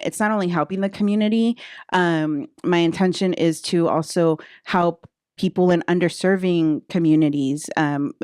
it's not only helping the community. My intention is to also help people in underserving communities,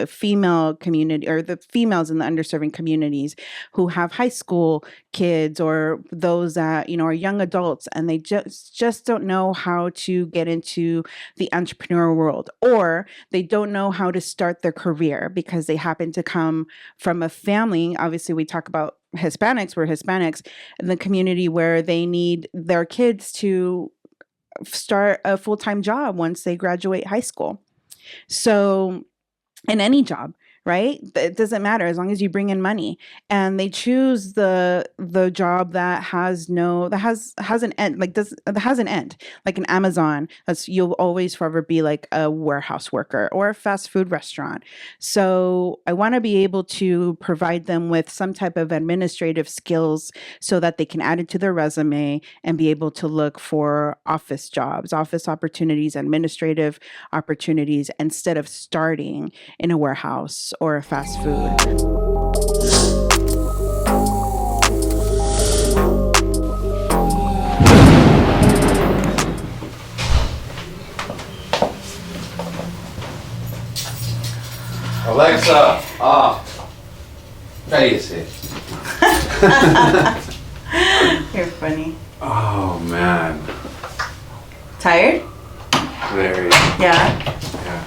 female community, or the females in the underserving communities who have high school kids, or those that are young adults, and they just don't know how to get into the entrepreneur world, or they don't know how to start their career because they happen to come from a family. Obviously, we talk about Hispanics, we're Hispanics in the community, where they need their kids to start a full-time job once they graduate high school. So, in any job, right? It doesn't matter as long as you bring in money. And they choose the job that has an end, like that has an end, like an Amazon. You'll always forever be like a warehouse worker or a fast food restaurant. So I want to be able to provide them with some type of administrative skills so that they can add it to their resume and be able to look for office jobs, office opportunities, administrative opportunities, instead of starting in a warehouse or a fast food. Alexa, off. Cállese. You're funny. Oh man. Tired? Very. Yeah. Yeah.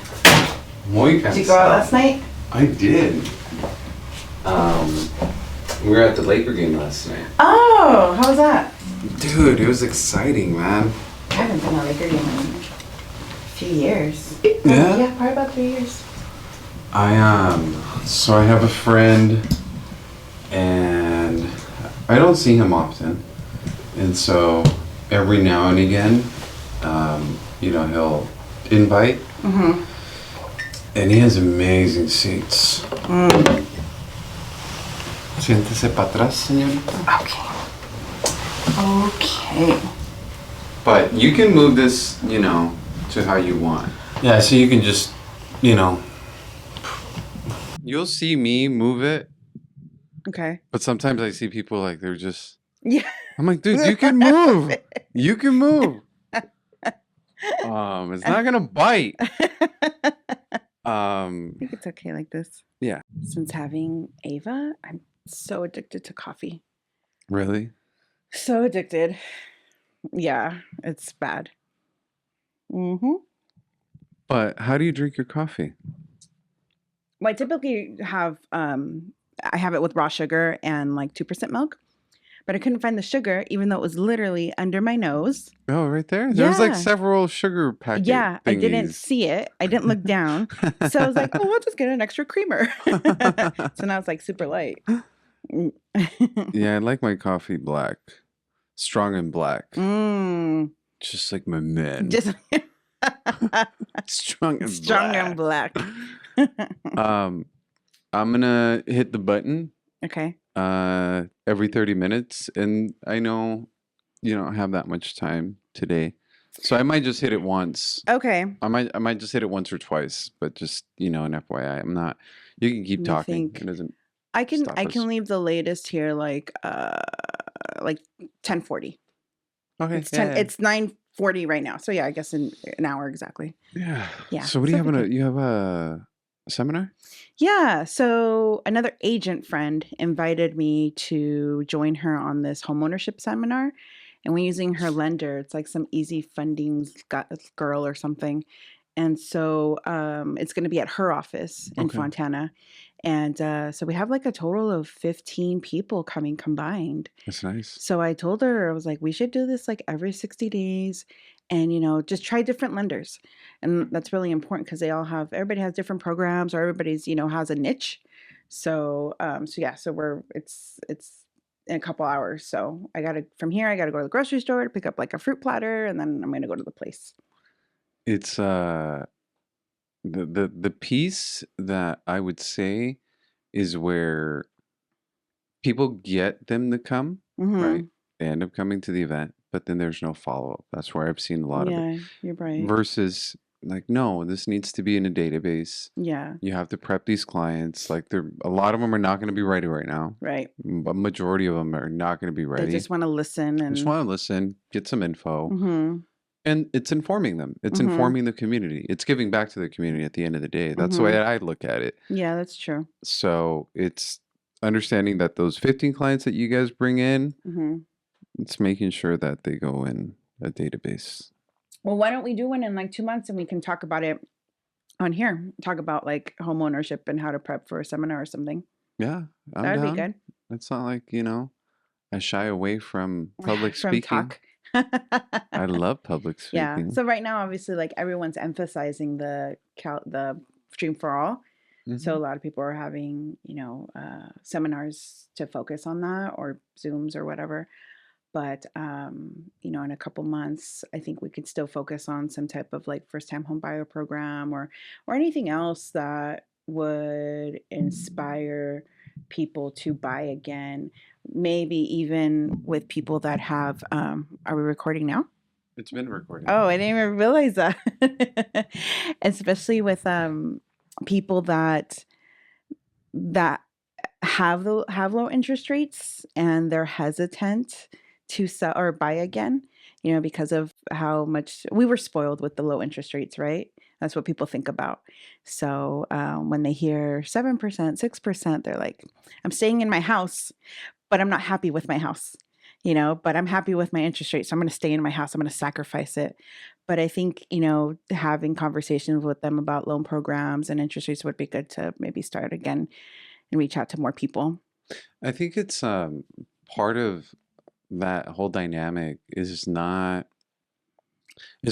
Muy cansado. Did you go out last night? I did. We were at the Laker game last night. Oh, how was that? Dude, it was exciting, man. I haven't been to a Laker game in a few years. Yeah? Yeah, probably about 3 years. So I have a friend, and I don't see him often, and so every now and again, he'll invite, and he has amazing seats. Siéntese para atrás, señorita. Okay. But you can move this, to how you want. Yeah, so you can just, You'll see me move it, Okay. but sometimes I see people like they're just. Yeah. I'm like, dude, you can move. You can move. It's not gonna bite. I think it's okay like this. Yeah. Since having Ava, I'm so addicted to coffee. Really? So addicted. Yeah, it's bad. But how do you drink your coffee? Well, I typically have I have it with raw sugar and like 2% milk, but I couldn't find the sugar, even though it was literally under my nose. Oh, right there. There's like Yeah. several sugar packets. Yeah, I didn't see it. I didn't look down, so I was like, "Oh, I'll just get an extra creamer." So now it's like super light. Yeah, I like my coffee black, strong and black, just like my men. Just strong and strong black. and black. I'm gonna hit the button Okay. every 30 minutes, and I know you don't have that much time today, so I might just hit it once. Okay. I might just hit it once or twice, but just an FYI, I'm not. You can keep talking. It doesn't. I can stop us. leave the latest here like 10:40. Okay. It's 9:40 right now. So yeah, I guess in an hour exactly. Yeah. Yeah. So what do you have? You have a seminar? Yeah. So another agent friend invited me to join her on this homeownership seminar, and we're using her lender. It's like some easy funding girl or something. And so it's going to be at her office in Fontana. And so we have like a total of 15 people coming combined. That's nice. So I told her, I was like, we should do this like every 60 days and, just try different lenders. And that's really important because everybody has different programs, or everybody's, has a niche. So, it's in a couple hours. So from here, I got to go to the grocery store to pick up like a fruit platter, and then I'm going to go to the place. It's the piece that I would say is where people get them to come, right? They end up coming to the event, but then there's no follow-up. That's where I've seen a lot of it. Yeah, you're right. Versus like, no, this needs to be in a database. Yeah. You have to prep these clients. Like, a lot of them are not going to be ready right now. Right. A majority of them are not going to be They ready. just want to listen Just and. want to listen, get some info, Mm-hmm. and it's informing them. It's Mm-hmm. informing the community. It's giving back to the community at the end of the day. That's the Mm-hmm. way I look at it. Yeah, that's true. So it's understanding that those 15 clients that you guys bring in, Mm-hmm. it's making sure that they go in a database. Well, why don't we do one in like 2 months and we can talk about it on here? Talk about like home ownership and how to prep for a seminar or something. Yeah, I'm That would be down. good. It's not like, I shy away from public From speaking. talk. I love public Yeah. speaking. So right now, obviously, like everyone's emphasizing the stream for all. So a Hmm. lot of people are having, seminars to focus on that or Zooms or whatever. But in a couple months, I think we could still focus on some type of like first time home buyer program or anything else that would inspire people to buy again. Maybe even with people that have are we recording now? It's been recorded. Oh, I didn't even realize that. Especially with people that have low interest rates and they're hesitant to sell or buy again, because of how much we were spoiled with the low interest rates, right? That's what people think about. So when they hear 7%, 6%, they're like, I'm staying in my house, but I'm not happy with my house, but I'm happy with my interest rate. So I'm going to stay in my house. I'm going to sacrifice it. But I think, having conversations with them about loan programs and interest rates would be good to maybe start again and reach out to more people. I think it's part of that whole dynamic is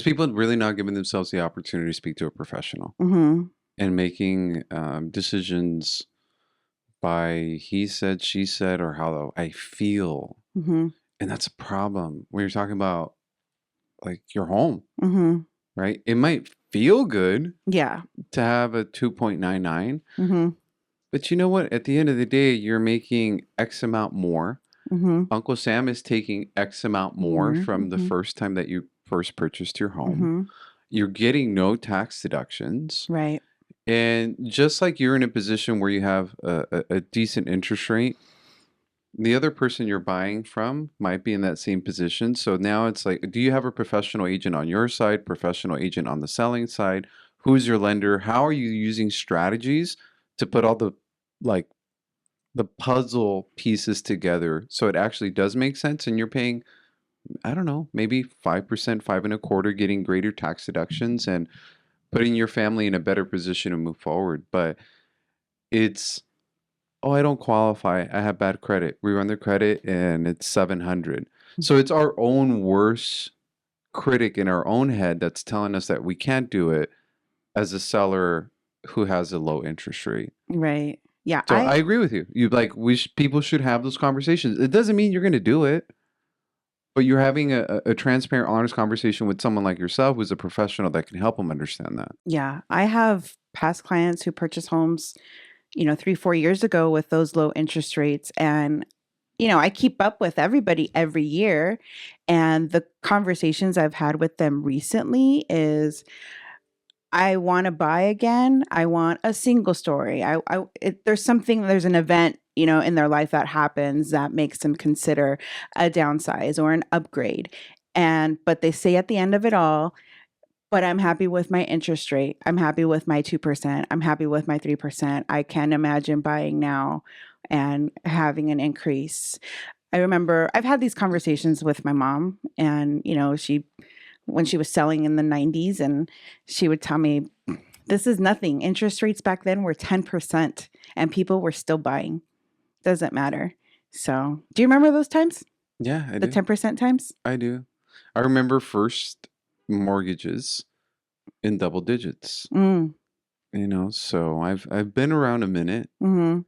people really not giving themselves the opportunity to speak to a professional Mm-hmm. and making decisions by he said, she said, or how I feel. Mm-hmm. And that's a problem when you're talking about like your home, Mm-hmm. right? It might feel good Yeah. to have a 2.99, Mm-hmm. but you know what? At the end of the day, you're making X amount more. Mm-hmm. Uncle Sam is taking X amount more More. from the Mm-hmm. first time that you first purchased your home. Mm-hmm. You're getting no tax deductions. Right. And just like you're in a position where you have a decent interest rate, the other person you're buying from might be in that same position. So now it's like, do you have a professional agent on your side, professional agent on the selling side? Who's your lender? How are you using strategies to put all the puzzle pieces together so it actually does make sense and you're paying, I don't know, maybe 5%, 5.25, getting greater tax deductions and putting your family in a better position to move forward. But it's, oh, I don't qualify. I have bad credit. We run the credit and it's 700. So it's our own worst critic in our own head that's telling us that we can't do it as a seller who has a low interest rate. Right. Yeah. So I agree with you. You like people should have those conversations. It doesn't mean you're going to do it, but you're having a transparent, honest conversation with someone like yourself who's a professional that can help them understand that. Yeah. I have past clients who purchased homes, 3, 4 years ago with those low interest rates. And, I keep up with everybody every year. And the conversations I've had with them recently is I want to buy again. I want a single story. There's an event, in their life that happens that makes them consider a downsize or an upgrade. But they say at the end of it all, but I'm happy with my interest rate. I'm happy with my 2%. I'm happy with my 3%. I can't imagine buying now and having an increase. I remember I've had these conversations with my mom, and when she was selling in the 90s, and she would tell me, this is nothing. Interest rates back then were 10% and people were still buying. Doesn't matter. So, do you remember those times? Yeah, I The do. 10% times? I do. I remember first mortgages in double digits. Mm. So I've been around a minute. Mm-hmm.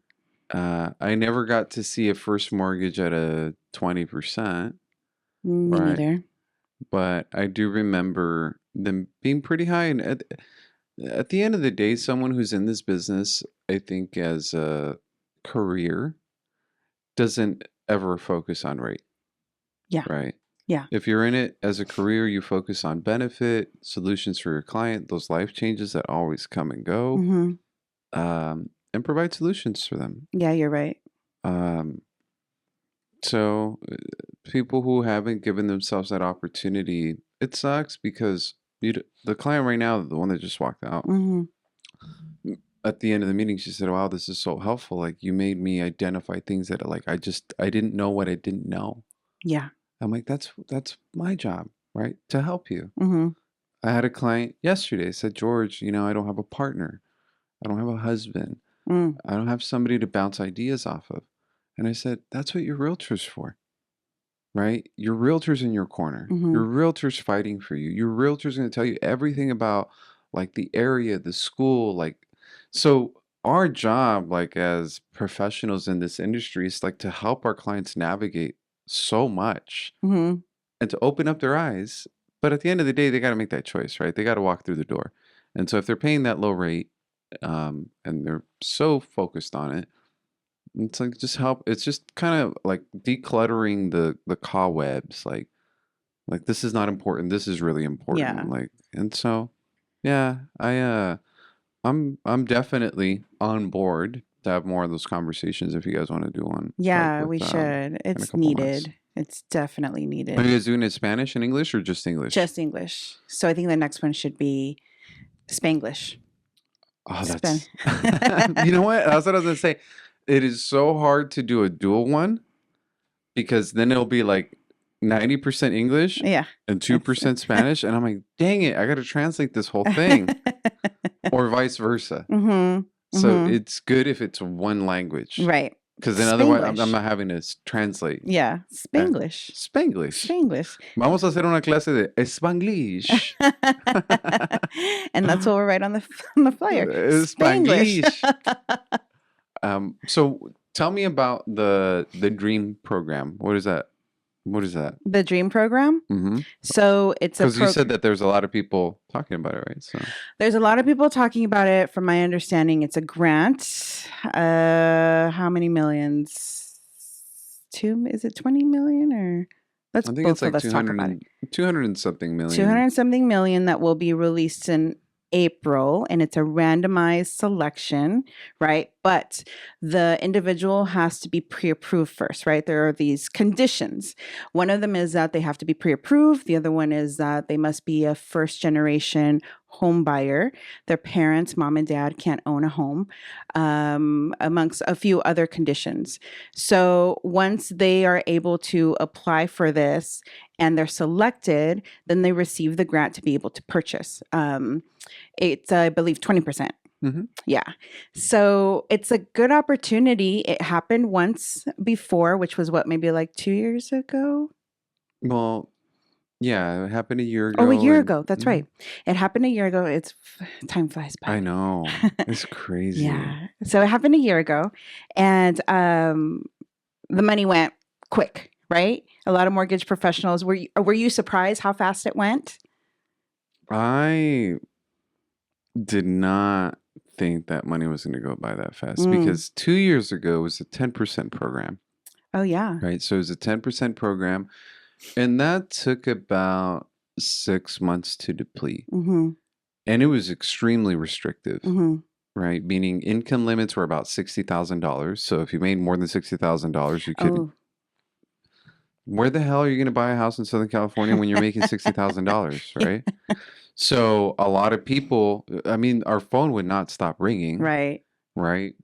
I never got to see a first mortgage at a 20%, Me right? neither. But I do remember them being pretty high. And at the end of the day, someone who's in this business, I think as a career, doesn't ever focus on rate, Yeah. right? Yeah. If you're in it as a career, you focus on benefit, solutions for your client, those life changes that always come and go, Mm-hmm. and provide solutions for them. Yeah, you're right. Um, so people who haven't given themselves that opportunity, it sucks because the client right now, the one that just walked out, Mm-hmm. at the end of the meeting, she said, "Wow, this is so helpful. Like you made me identify things that like I didn't know what I didn't know." Yeah. I'm like, that's my job, right? To help you. Mm-hmm. I had a client yesterday said, "George, I don't have a partner. I don't have a husband. Mm. I don't have somebody to bounce ideas off of." And I said, "That's what your realtor's for, right? Your realtor's in your corner. Mm-hmm. Your realtor's fighting for you. Your realtor's going to tell you everything about like the area, the school, like so our job like as professionals in this industry is like to help our clients navigate so much Mm-hmm. and to open up their eyes. But at the end of the day, they got to make that choice, right? They got to walk through the door. And so if they're paying that low rate, and they're so focused on it, it's like just help. It's just kind of like decluttering the cobwebs. Like this is not important. This is really Yeah. important. Like, and so, yeah, I'm definitely on board to have more of those conversations if you guys want to do one. Like Yeah, with we should. in a It's couple months. needed. It's definitely Are needed. you guys doing it in Spanish and English or just English? Just English. So I think the next one should be Spanglish. Oh, Span- that's you know what? That's what I was gonna say. It is so hard to do a dual one because then it'll be like 90% English Yeah. and 2% Spanish, and I'm like, dang it, I got to translate this whole thing, or vice versa. Mm-hmm. So Mm-hmm. it's good if it's one language, Right. because then otherwise I'm Spanglish. not having to translate. Yeah. Spanglish. Spanglish. Spanglish. Vamos a hacer una clase de Spanglish. And that's what we'll write on the flyer. Spanglish. So tell me about the Dream program. What is that? What is that? The Dream program. Mm-hmm. So it's because you said that there's a lot of people talking about it, right? So there's a lot of people talking about it. From my understanding, it's a grant. How many millions? Is it 20 million or? Let's I think both it's like of us talk about it. 200 and something million. 200 and something million that will be released in April, and it's a randomized selection, right? But the individual has to be pre-approved first, right? There are these conditions. One of them is that they have to be pre-approved. The other one is that they must be a first-generation home buyer. Their parents, mom and dad, can't own a home, amongst a few other conditions. So once they are able to apply for this and they're selected, then they receive the grant to be able to purchase. It's, I believe, 20%. Mm-hmm. Yeah. So it's a good opportunity. It happened once before, which was what, maybe like 2 years ago? Well, yeah, it happened a year ago. Oh, a year ago. That's right. It happened a year ago. Time flies by. I know. It's crazy. Yeah. So it happened a year ago, and the money went quick, right? A lot of mortgage professionals. Were you surprised how fast it went? I did not think that money was going to go by that fast because 2 years ago it was a 10% program. Oh, yeah. Right. So it was a 10% program, and that took about 6 months to deplete. Mm-hmm. And it was extremely restrictive. Mm-hmm. Right, meaning income limits were about $60,000. So if you made more than $60,000, you couldn't. Oh. Where the hell are you going to buy a house in Southern California when you're making $60,000, right? So a lot of people, I mean, our phone would not stop ringing. Right. Right?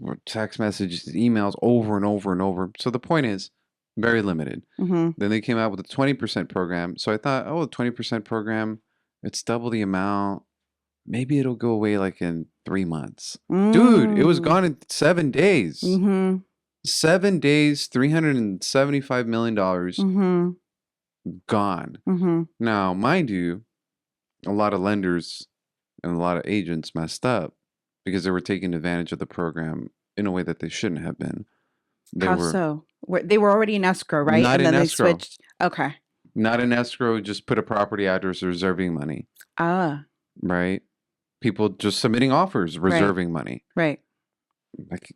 Or text messages, emails over and over and over. So the point is very limited. Mm-hmm. Then they came out with a 20% program. So I thought, oh, a 20% program, it's double the amount. Maybe it'll go away like in 3 months. Dude, it was gone in 7 days. Mm-hmm. 7 days, $375 million Mm-hmm. gone. Mm-hmm. Now, mind you, a lot of lenders and a lot of agents messed up because they were taking advantage of the program in a way that they shouldn't have been. How so? They were already in escrow, right? Not and then in they escrow. switched. Okay. Not in escrow, just put a property address reserving money. Ah. Right? People just submitting offers, reserving money. Right. Like,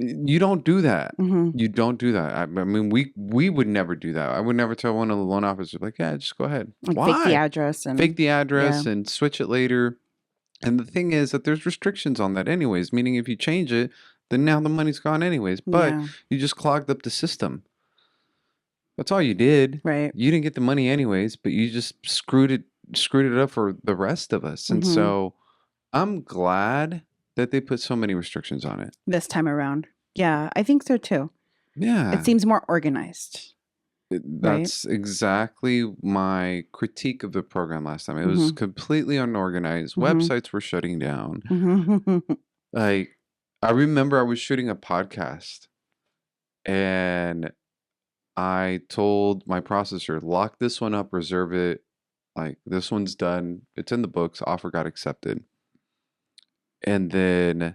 You don't do that. Mm-hmm. You don't do that. I mean, we would never do that. I would never tell one of the loan officers like, yeah, just go ahead. Like fake the Why? address Fake and the address yeah. and switch it later. And the thing is that there's restrictions on that anyways, meaning if you change it, then now the money's gone anyways. But Yeah. you just clogged up the system. That's all you did. Right. You didn't get the money anyways, but you just screwed it up for the rest of us. And Mm-hmm. so I'm glad that they put so many restrictions on it. This time around. Yeah, I think so too. Yeah. It seems more organized. Right? That's exactly my critique of the program last time. It was completely unorganized. Websites were shutting down. Mm-hmm. Like, I remember I was shooting a podcast and I told my processor, lock this one up, reserve it. Like, this one's done. It's in the books. Offer got accepted. And then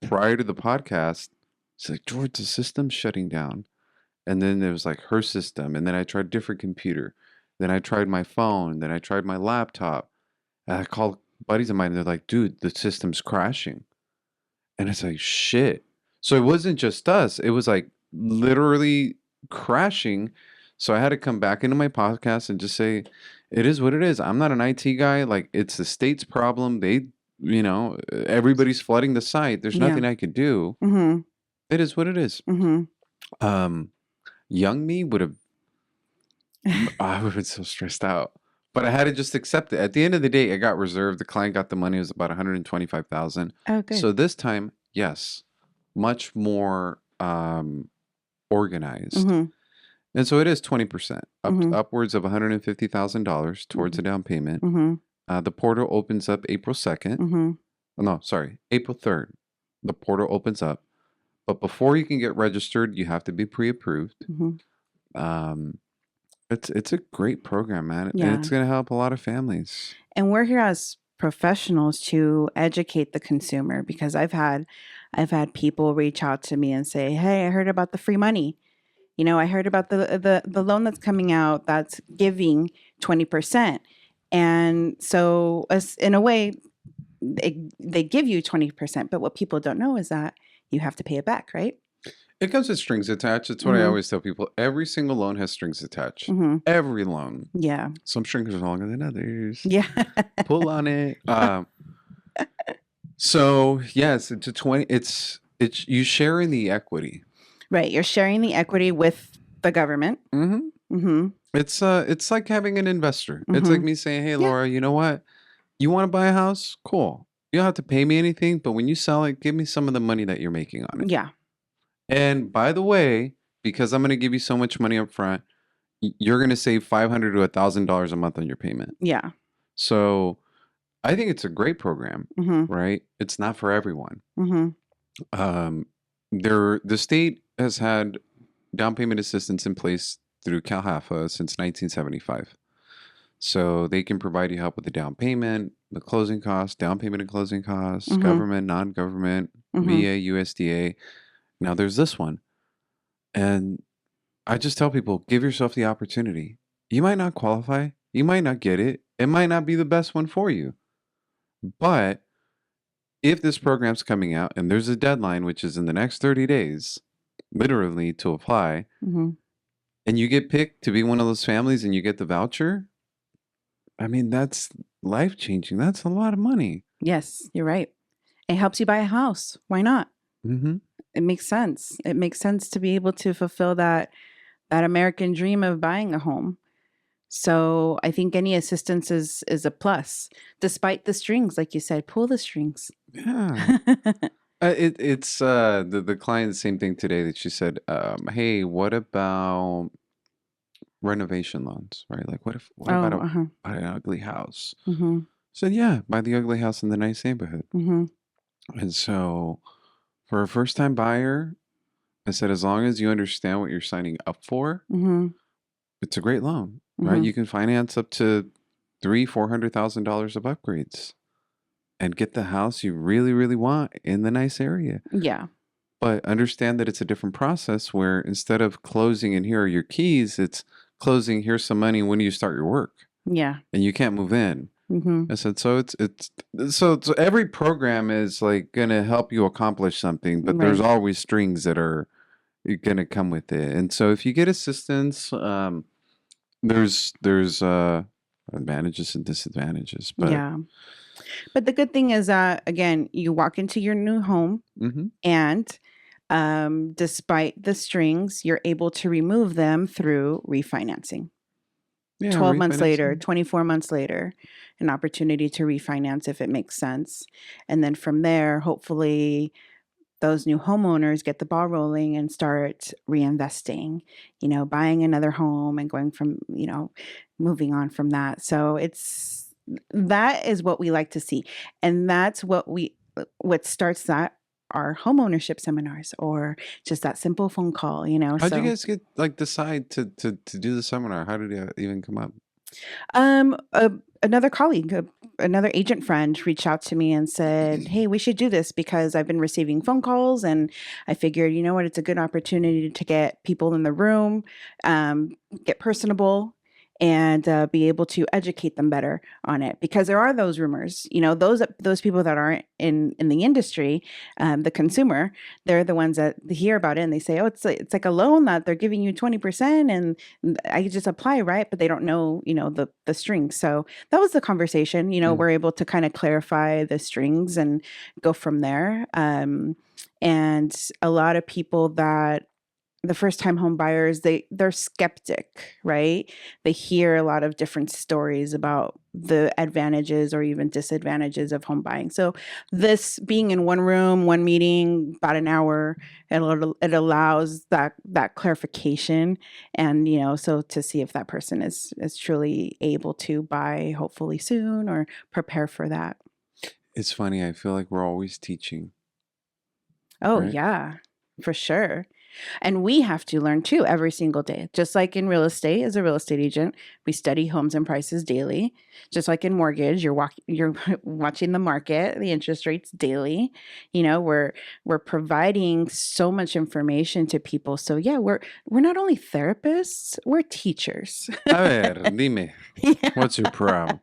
prior to the podcast, it's like, George, the system's shutting down. And then there was like her system. And then I tried a different computer. Then I tried my phone. Then I tried my laptop. And I called buddies of mine. And they're like, dude, the system's crashing. And it's like, shit. So it wasn't just us. It was like literally crashing. So I had to come back into my podcast and just say, it is what it is. I'm not an IT guy. Like, it's the state's problem. They, everybody's flooding the site. There's Yeah. nothing I could do. Mm-hmm. It is what it is. Mm-hmm. Young me would have, I would have been so stressed out. But I had to just accept it. At the end of the day, it got reserved. The client got the money. It was about $125,000. Oh, good. So this time, yes, much more organized. Mm-hmm. And so it is 20%, Mhm. upwards of $150,000 towards a down payment. Mm-hmm. The portal opens up April 2nd. Mm-hmm. Oh, no, sorry, April 3rd. The portal opens up. But before you can get registered, you have to be pre-approved. Mm-hmm. It's a great program, man. Yeah. And it's going to help a lot of families. And we're here as professionals to educate the consumer, because I've had people reach out to me and say, "Hey, I heard about the free money. I heard about the loan that's coming out that's giving 20%." And so, in a way, they give you 20%, but what people don't know is that you have to pay it back, right? It comes with strings attached. It's what I always tell people. Every single loan has strings attached. Mm-hmm. Every loan. Yeah. Some strings are longer than others. Yeah. Pull on it. So yes, it's a 20. It's you sharing the equity. Right. You're sharing the equity with the government. Mm-hmm. Mm-hmm. It's like having an investor. It's Mhm. like me saying, "Hey, Laura, you know what? You want to buy a house? Cool. You don't have to pay me anything, but when you sell it, give me some of the money that you're making on it. Yeah. And by the way, because I'm going to give you so much money up front, you're going to save $500 to $1,000 a month on your payment." Yeah. So I think it's a great program, Mm-hmm. right? It's not for everyone. Mm-hmm. The state has had down payment assistance in place through CalHFA since 1975. So they can provide you help with the down payment, the closing costs, down payment and closing costs, Mhm. government, non-government, Mhm. VA, USDA. Now there's this one. And I just tell people, give yourself the opportunity. You might not qualify. You might not get it. It might not be the best one for you. But if this program's coming out and there's a deadline, which is in the next 30 days, literally to apply, Mm-hmm. and you get picked to be one of those families and you get the voucher, I mean, that's life-changing. That's a lot of money. Yes, you're right. It helps you buy a house. Why not? Mm-hmm. It makes sense. It makes sense to be able to fulfill that American dream of buying a home. So I think any assistance is a plus, despite the strings, like you said. Pull the strings. Yeah. It's the client, the same thing today that she said, hey, what about renovation loans, right? Like what about uh-huh. an ugly house? Mm-hmm. So yeah, buy the ugly house in the nice neighborhood. Mm-hmm. And so for a first-time buyer, I said, as long as you understand what you're signing up for, Mm-hmm. it's a great loan, right? Mhm. You can finance up to $400,000 of upgrades and get the house you really, really want in the nice area. Yeah. But understand that it's a different process where instead of closing and here are your keys, it's closing, here's some money, when do you start your work? Yeah. And you can't move in. Mm-hmm. I said, so every program is like gonna help you accomplish something, but there's Right. always strings that are gonna come with it. And so if you get assistance, there's advantages and disadvantages, but Yeah. But the good thing is that, again, you walk into your new home hmm and despite the strings, you're able to remove them through refinancing. yeah, 12 months later, refinancing. 24 months later, an opportunity to refinance if it makes sense. And then from there, hopefully, those new homeowners get the ball rolling and start reinvesting, buying another home and going from, moving on from that. So that is what we like to see. And that's what starts that our home ownership seminars or just that simple phone call. How'd you So guys get like decide to do the seminar? How did it even come up? Um, a, another colleague, another agent friend reached out to me and said, "Hey, we should do this because I've been receiving phone calls, and I figured, you know what, it's a good opportunity to get people in the room, get personable." And be able to educate them better on it, because there are those rumors. Those people that aren't in the industry, the consumer, they're the ones that hear about it and they say, "Oh, it's like a loan that they're giving you 20%, and I just apply, right?" But they don't know, the strings. So that was the conversation. Mm. We're able to kind of clarify the strings and go from there. And a lot of people that the first time home buyers, they're skeptic, right? They hear a lot of different stories about the advantages or even disadvantages of home buying. So this being in one room, one meeting, about an hour, it allows that clarification, and so to see if that person is truly able to buy hopefully soon or prepare for that. It's funny. I feel like we're always teaching, Oh right? yeah, for sure. And we have to learn too every single day. Just like in real estate, as a real estate agent, we study homes and prices daily. Just like in mortgage, you're watching the market, the interest rates daily. We're providing so much information to people. So yeah, we're not only therapists, we're teachers. A ver, dime, Yeah. what's your problem?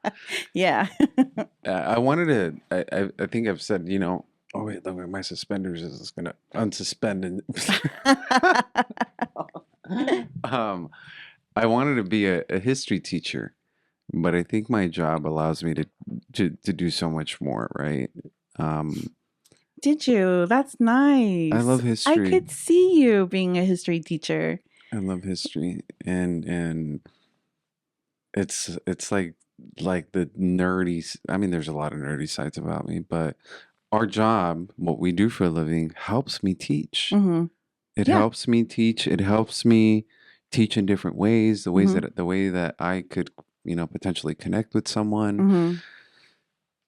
Yeah. I wanted to. I think I've said, oh wait, look at my suspenders is gonna unsuspend um, I wanted to be a history teacher, but I think my job allows me to do so much more, right? Um, Did you? That's I nice. love I history. could see you being a history teacher. I love history, and it's like the nerdy. I mean, there's a lot of nerdy sides about me, but our job, what we do for a living, helps me teach. Hmm. It Yeah. helps me teach. It helps me teach in different ways, Hmm. the way that I could, potentially connect with someone. Hmm.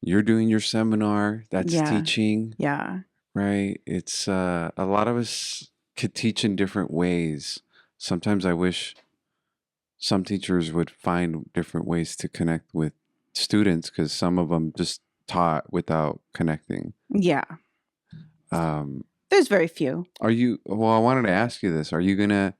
You're doing your seminar, that's Yeah. teaching, Yeah. right? It's a lot of us could teach in different ways. Sometimes I wish some teachers would find different ways to connect with students because some of them just taught without connecting. Yeah. Um, There's very few. well, I wanted to ask you this. Are you gonna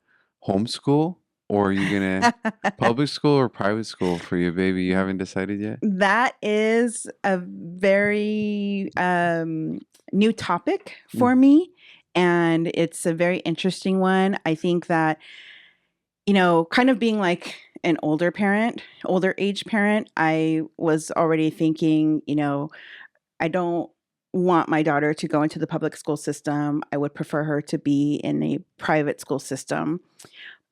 homeschool or are you gonna public school or private school for your baby? You haven't decided yet? That is a very new topic Mm, for me. And it's a very interesting one. I think that, kind of being like an older age parent, I was already thinking, I don't want my daughter to go into the public school system. I would prefer her to be in a private school system.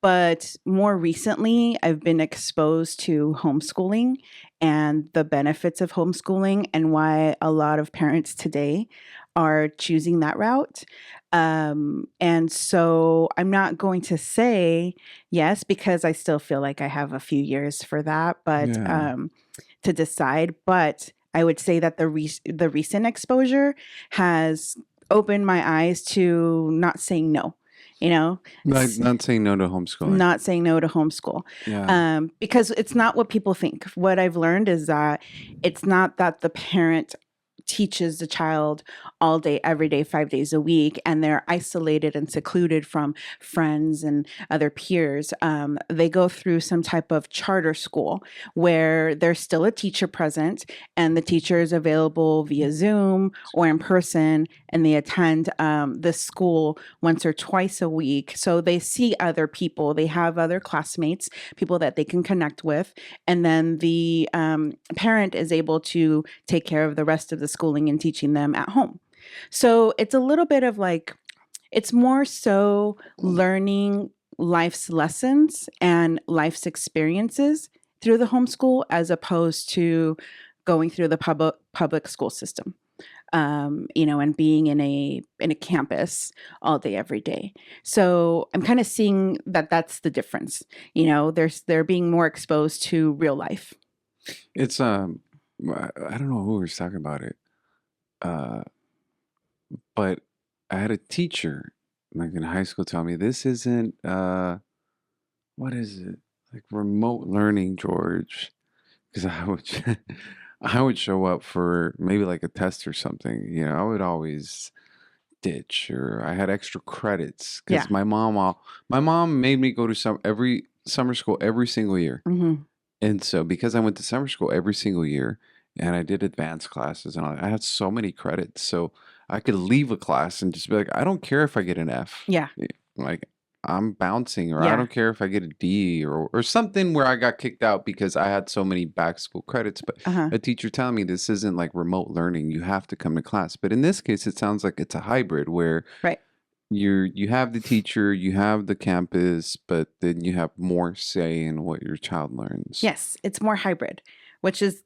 But more recently, I've been exposed to homeschooling and the benefits of homeschooling and why a lot of parents today are choosing that route. And so I'm not going to say yes because I still feel like I have a few years for that, but yeah. to decide. But I would say that the recent exposure has opened my eyes to not saying no. You know, Not saying no to homeschooling. not saying no to homeschool, Yeah. because it's not what people think. What I've learned is that it's not that the parent teaches the child all day, every day, 5 days a week, and they're isolated and secluded from friends and other peers. They go through some type of charter school where there's still a teacher present, and the teacher is available via Zoom or in person, and they attend the school once or twice a week. So they see other people, they have other classmates, people that they can connect with, and then the parent is able to take care of the rest of the schooling and teaching them at home. So it's a little bit of like, it's more so learning life's lessons and life's experiences through the homeschool as opposed to going through the public school system. And being in a campus all day, every day. So I'm kind of seeing that that's the difference. They're being more exposed to real life. It's I don't know who was talking about it, but I had a teacher like in high school tell me this isn't what is it, like remote learning, George, because I would show up for maybe like a test or something. I would always ditch, or I had extra credits Yeah. because my mom made me go to every summer school every single year. Mm-hmm. And so because I went to summer school every single year and I did advanced classes and all, I had so many credits. So I could leave a class and just be like, I don't care if I get an F. Yeah. Like I'm bouncing, or I Yeah. don't care if I get a D or something where I got kicked out because I had so many back school credits. But Uh-huh. a teacher telling me this isn't like remote learning. You have to come to class. But in this case, it sounds like it's a hybrid where Right. you have the teacher, you have the campus, but then you have more say in what your child learns. Yes, it's more hybrid, which is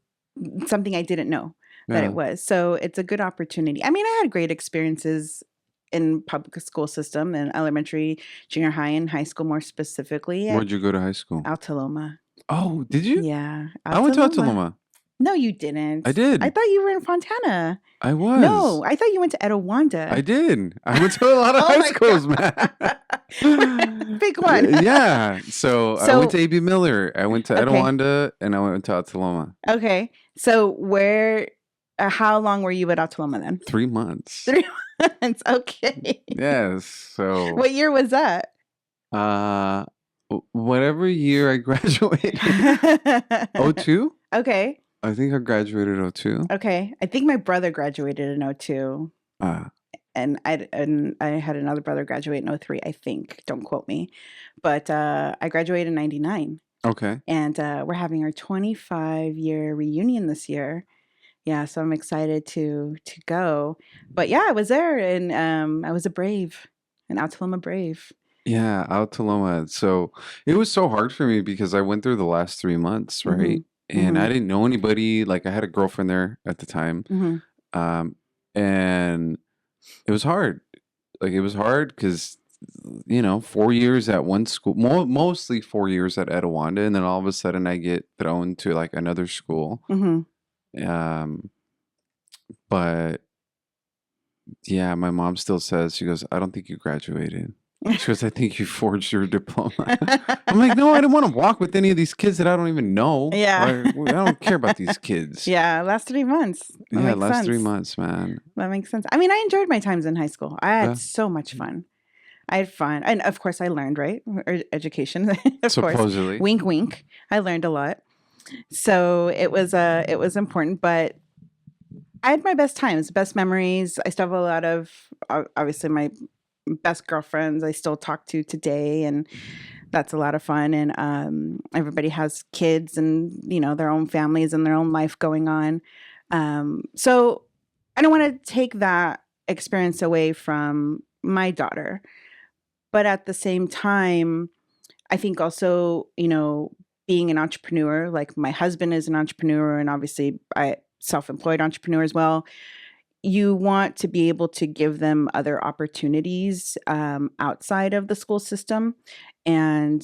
something I didn't know that Yeah. it was. So it's a good opportunity. I mean, I had great experiences in public school system and elementary, junior high, and high school more specifically at Where'd you go to high school? Altaloma. Oh, did you? Yeah. I went to Altaloma. No, you didn't. I did. I thought you were in Fontana. I was. No, I thought you went to Etowanda. I did. I went to a lot of Oh high my schools, God. man. Big one. Yeah. So I went to A.B. Miller. I went to Okay. Etowanda, and I went to Altaloma. Okay. So how long were you at Altaloma then? 3 months. 3 months. Okay. Yes. So What year was that? whatever year I graduated. 02? Okay. I think I graduated 02. Okay. I think my brother graduated in 02. Ah. And I had another brother graduate in 03, I think. Don't quote me. But I graduated in 99. Okay. And we're having our 25-year reunion this year. Yeah, so I'm excited to go. But yeah, I was there, and I was a Brave, an Altaloma Brave. Yeah, Altaloma. So it was so hard for me because I went through the last 3 months, right? And I didn't know anybody. Like I had a girlfriend there at the time. Mm-hmm. And it was hard. Like it was hard because 4 years at one school, mostly 4 years at Etowanda, and then all of a sudden I get thrown to like another school. Mm-hmm. But yeah, my mom still says, she goes, I don't think you graduated. She goes, I think you forged your diploma. I'm like, no, I didn't want to walk with any of these kids that I don't even know. Yeah. Like, I don't care about these kids. Yeah, last 3 months. That Yeah, makes last sense. 3 months, man. That makes sense. I mean, I enjoyed my times in high school. I had Yeah. so much fun. I had fun. And of course, I learned, right? Education, of course. Supposedly. Wink, wink. I learned a lot. So it was important, but I had my best times, best memories. I still have a lot of, obviously, my best girlfriends I still talk to today, and that's a lot of fun. And everybody has kids and, their own families and their own life going on. So I don't want to take that experience away from my daughter. But at the same time, I think also, being an entrepreneur, like my husband is an entrepreneur, and obviously I self-employed entrepreneur as well. You want to be able to give them other opportunities outside of the school system. And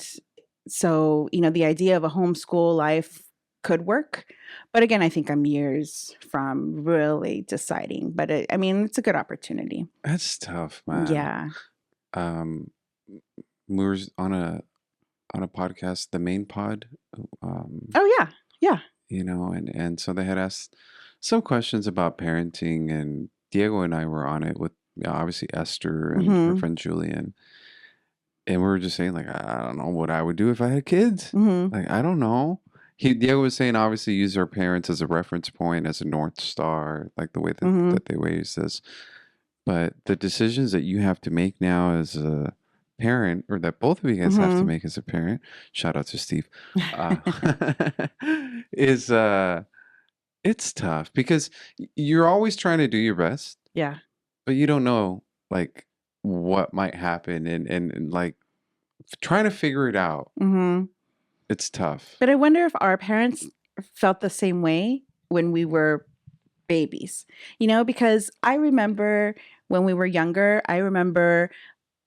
so, the idea of a homeschool life could work. But again, I think I'm years from really deciding. But it's a good opportunity. That's tough, man. Yeah. We were on a podcast, the main pod. Oh, yeah. Yeah. And so they had asked some questions about parenting, and Diego and I were on it with obviously Esther and her Mm-hmm. friend Julian, and we were just saying like, I don't know what I would do if I had kids. Mm-hmm. Like I don't know. Diego was saying obviously use our parents as a reference point, as a north star, like the way that Mm-hmm. they raised us. But the decisions that you have to make now as a parent, or that both of you guys have to Mm-hmm. make as a parent, shout out to Steve, uh, is it's tough because you're always trying to do your best, Yeah. but you don't know like what might happen, and like trying to figure it out. Mm-hmm. It's tough. But I wonder if our parents felt the same way when we were babies, because I remember when we were younger, I remember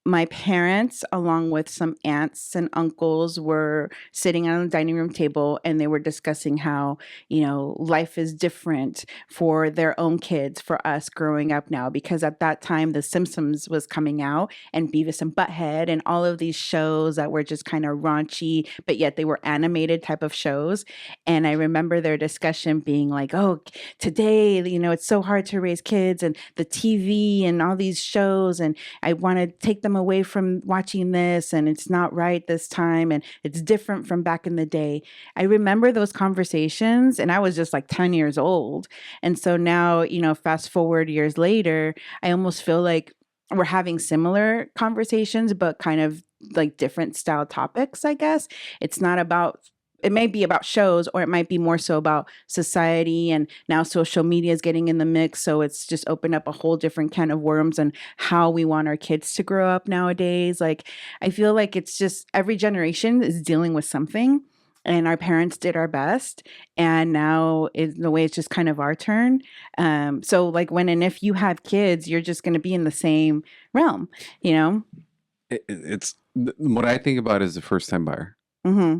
my parents, along with some aunts and uncles, were sitting on the dining room table and they were discussing how, life is different for their own kids, for us growing up now. Because at that time, The Simpsons was coming out and Beavis and Butthead and all of these shows that were just kind of raunchy, but yet they were animated type of shows. And I remember their discussion being like, oh, today, it's so hard to raise kids and the TV and all these shows. And I want to take them away from watching this, and it's not right this time, and it's different from back in the day. I remember those conversations, and I was just like 10 years old. And so now, fast forward years later, I almost feel like we're having similar conversations, but kind of like different style topics, I guess. It's not about it may be about shows, or it might be more so about society, and now social media is getting in the mix, so it's just opened up a whole different can of worms and how we want our kids to grow up nowadays. Like, I feel like it's just every generation is dealing with something, and our parents did our best, and now is the way it's just kind of our turn. So like when and if you have kids, you're just going to be in the same realm, you know. It's what I think about is the first time buyer. Mm-hmm.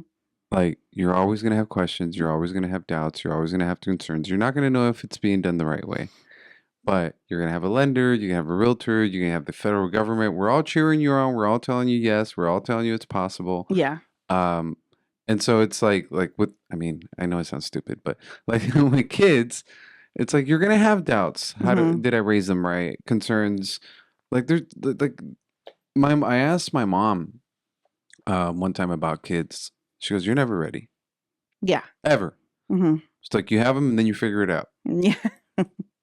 Like you're always going to have questions, you're always going to have doubts, you're always going to have concerns. You're not going to know if it's being done the right way. But you're going to have a lender, you're going to have a realtor, you're going to have the federal government. We're all cheering you on, we're all telling you yes, we're all telling you it's possible. Yeah. Um and so it's like with, I mean, I know it sounds stupid, but like with kids, it's like you're going to have doubts. Mm-hmm. Did I raise them right? Concerns. Like there's like I asked my mom one time about kids. She goes, "You're never ready, Yeah. ever." Mm-hmm. It's like you have them and then you figure it out. Yeah.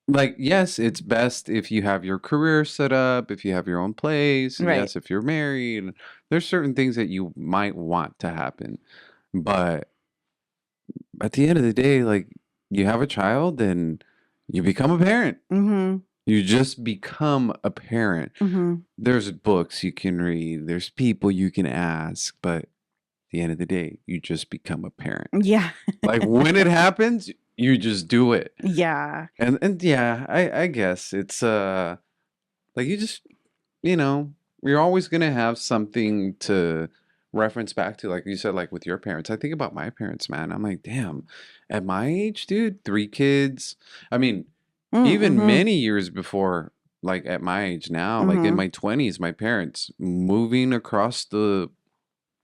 Like, yes, it's best if you have your career set up, if you have your own place, and Right. yes, if you're married. There's certain things that you might want to happen, but at the end of the day, like you have a child and you become a parent. Mm-hmm. You just become a parent. Mm-hmm. There's books you can read, there's people you can ask, but the end of the day, you just become a parent. Yeah. Like when it happens, you just do it. Yeah. And yeah, I guess it's like you just, you know, you're always gonna have something to reference back to. Like you said, like with your parents. I think about my parents, man. I'm like, damn, at my age, dude, 3 kids. I mean, even Mm-hmm. many years before, like at my age now, like in Mm-hmm. my 20s, my parents moving across the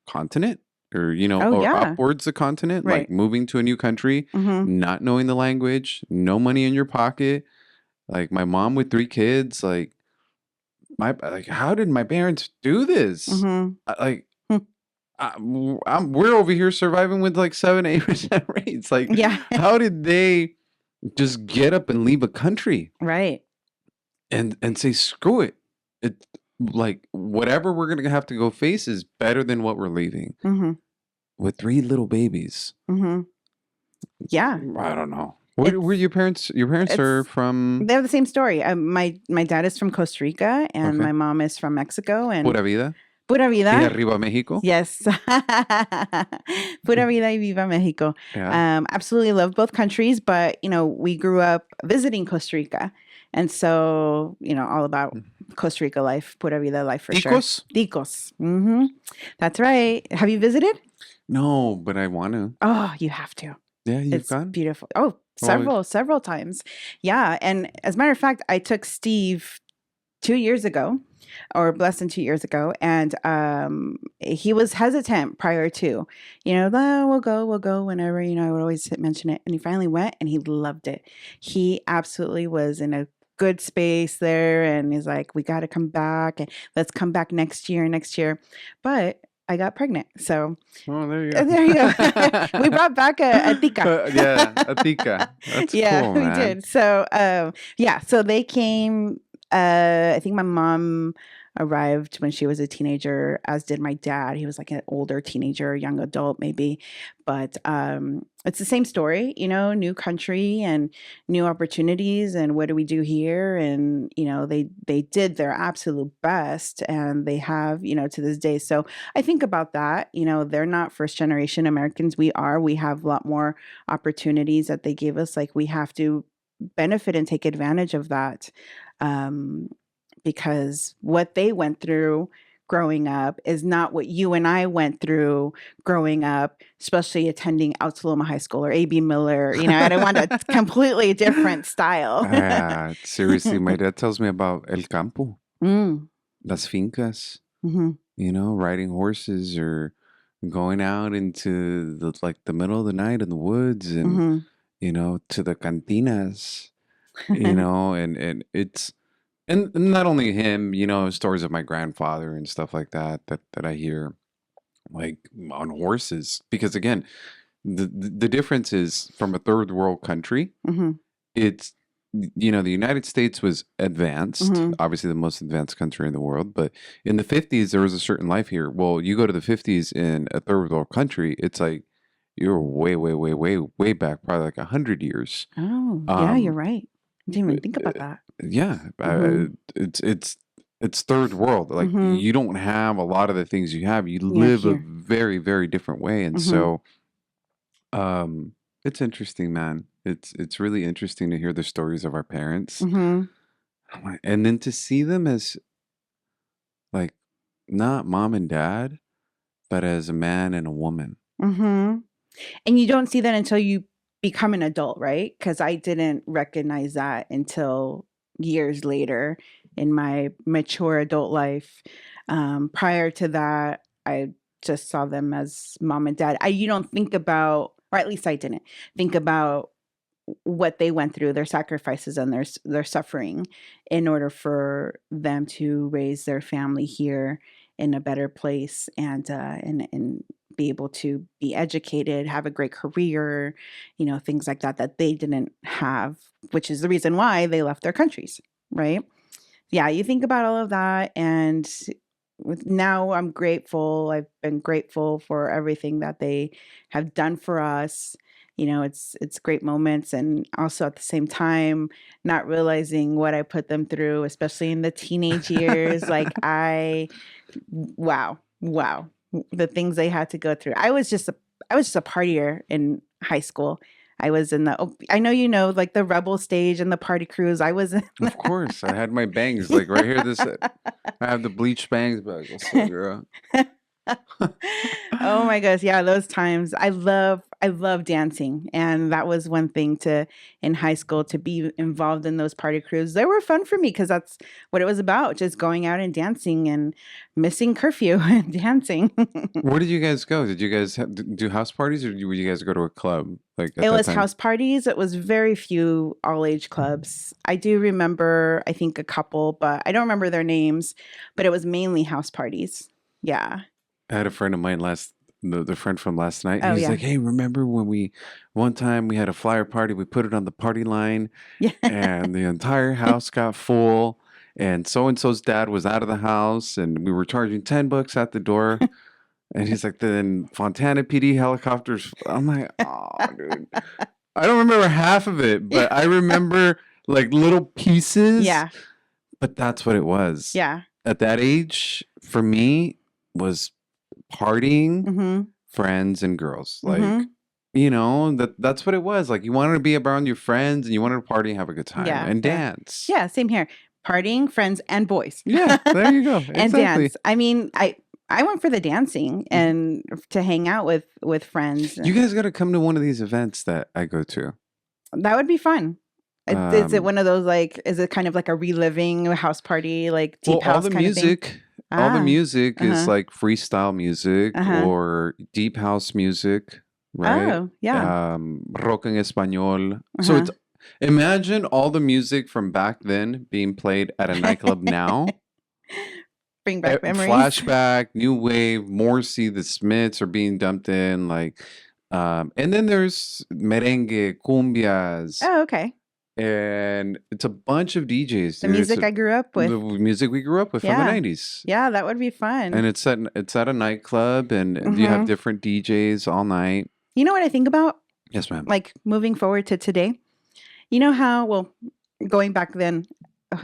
continent, or Oh or yeah. upwards the continent, like Right. moving to a new country, Mm-hmm. not knowing the language, no money in your pocket, like my mom with 3 kids, like how did my parents do this? Mm-hmm. Like we're over here surviving with like 7-8% rates. Like Yeah. how did they just get up and leave a country Right. and say screw it? It like whatever we're gonna have to go face is better than what we're leaving Mm-hmm. with 3 little babies. Mm-hmm. Yeah. I don't know. Where It's your parents? Your parents are it's from they have the same story. My dad is from Costa Rica and okay. my mom is from Mexico, and Pura vida pura y vida. arriba Mexico. Yes. Pura vida y viva Mexico. Yeah. Absolutely love both countries, but we grew up visiting Costa Rica. And so, all about Costa Rica life, pura vida life for sure. Ticos? Ticos. Mm-hmm. That's right. Have you visited? No, but I want to. Oh, you have to. Yeah, you've It's gone. beautiful. Oh, several times. Yeah. And as a matter of fact, I took Steve 2 years ago or less than 2 years ago. And he was hesitant prior to, "Oh, we'll go whenever, I would always mention it. And he finally went and he loved it. He absolutely was in a good space there. And he's like, we got to come back and let's come back next year. But I got pregnant. So Oh, there you there you go. We go. brought back a tika. Yeah, a tika. That's Yeah, cool, we man. did. So, yeah, so they came. I think my mom arrived when she was a teenager, as did my dad. He was like an older teenager, young adult, maybe. But it's the same story, new country and new opportunities. And what do we do here? And, they did their absolute best and they have, to this day. So I think about that. They're not first generation Americans. We have a lot more opportunities that they gave us. Like we have to benefit and take advantage of that. Because what they went through growing up is not what you and I went through growing up, especially attending Altaloma High School or A.B. Miller. I don't want a completely different style. Seriously, my dad tells me about El Campo, Mm. las fincas, Hmm. riding horses or going out into the middle of the night in the woods and, Hmm. to the cantinas, and it's, and not only him, stories of my grandfather and stuff like that I hear, like on horses. Because again, the difference is from a third world country, Hmm. it's, the United States was advanced, Hmm. obviously the most advanced country in the world, but in the 50s, there was a certain life here. Well, you go to the 50s in a third world country, it's like you're way, way, way, way, way back, probably like 100 years. Oh, yeah, you're right. I didn't even think about that. Yeah, Hmm. it's third world. Like Hmm. you don't have a lot of the things you have. You Yeah, live a here. very, very different way, and Hmm. so it's interesting, man. It's really interesting to hear the stories of our parents, Hmm. and then to see them as like not mom and dad, but as a man and a woman. Hmm. And you don't see that until you become an adult, right? Because I didn't recognize that until years later in my mature adult life. Prior to that, I just saw them as mom and dad. You don't think about, or at least I didn't think about what they went through, their sacrifices and their suffering in order for them to raise their family here in a better place and be able to be educated, have a great career, things like that they didn't have, which is the reason why they left their countries, right? Yeah, you think about all of that, and now I'm grateful. I've been grateful for everything that they have done for us. It's great moments, and also at the same time, not realizing what I put them through, especially in the teenage years. Like wow, the things they had to go through. I was just a partier in high school. I was in I know like the rebel stage and the party cruise. I was in Of course, I had my bangs like right here. I have the bleached bangs, but like, what's up, girl? Oh my gosh, yeah, those times. I love dancing, and that was one thing to in high school to be involved in those party crews. They were fun for me because that's what it was about, just going out and dancing and missing curfew and dancing. Where did you guys go? Did you guys do house parties, or would you guys go to a club like at It that was time? house parties. It was very few all age clubs. I do remember, I think a couple, but I don't remember their names, but it was mainly house parties. Yeah. I had a friend of mine the friend from last night. Oh He's yeah. like, "Hey, remember when one time we had a flyer party, we put it on the party line Yeah. and the entire house got full and so so's dad was out of the house and we were charging $10 at the door." And he's like, "Then Fontana PD helicopters." I'm like, "Oh, dude. I don't remember half of it, but I remember like little pieces, Yeah. but that's what it was. Yeah. At that age, for me, was partying, Mhm. friends and girls. Like, Mhm. that's what it was. Like you wanted to be around your friends and you wanted to party and have a good time Yeah. and Yeah. dance. Yeah, same here. Partying, friends, and boys. Yeah, there you go. And Exactly. dance. I mean, I went for the dancing Mhm. and to hang out with friends. You guys got to come to one of these events that I go to. That would be fun. Is it Um, one of those like? Is it kind of like a reliving house party, like well, deep house kind of thing? all the Ah, music uh is huh, like freestyle uh music huh. or deep house music, right? Oh, yeah, Rock en español. uh So huh. it's imagine all the music from back then being played at a nightclub now. Bring back memories. Flashback, new wave, Morrissey, the Smiths are being dumped in, like, and then there's merengue, cumbias, Oh, okay. and it's a bunch of DJs, The dude. music I grew up with. The music we grew up with from the Yeah, 90s. yeah, that would be fun. And it's at a nightclub, and you have Hmm. different DJs all night. You know what I think about? Yes, ma'am. Like moving forward to today. You know how, well, going back then,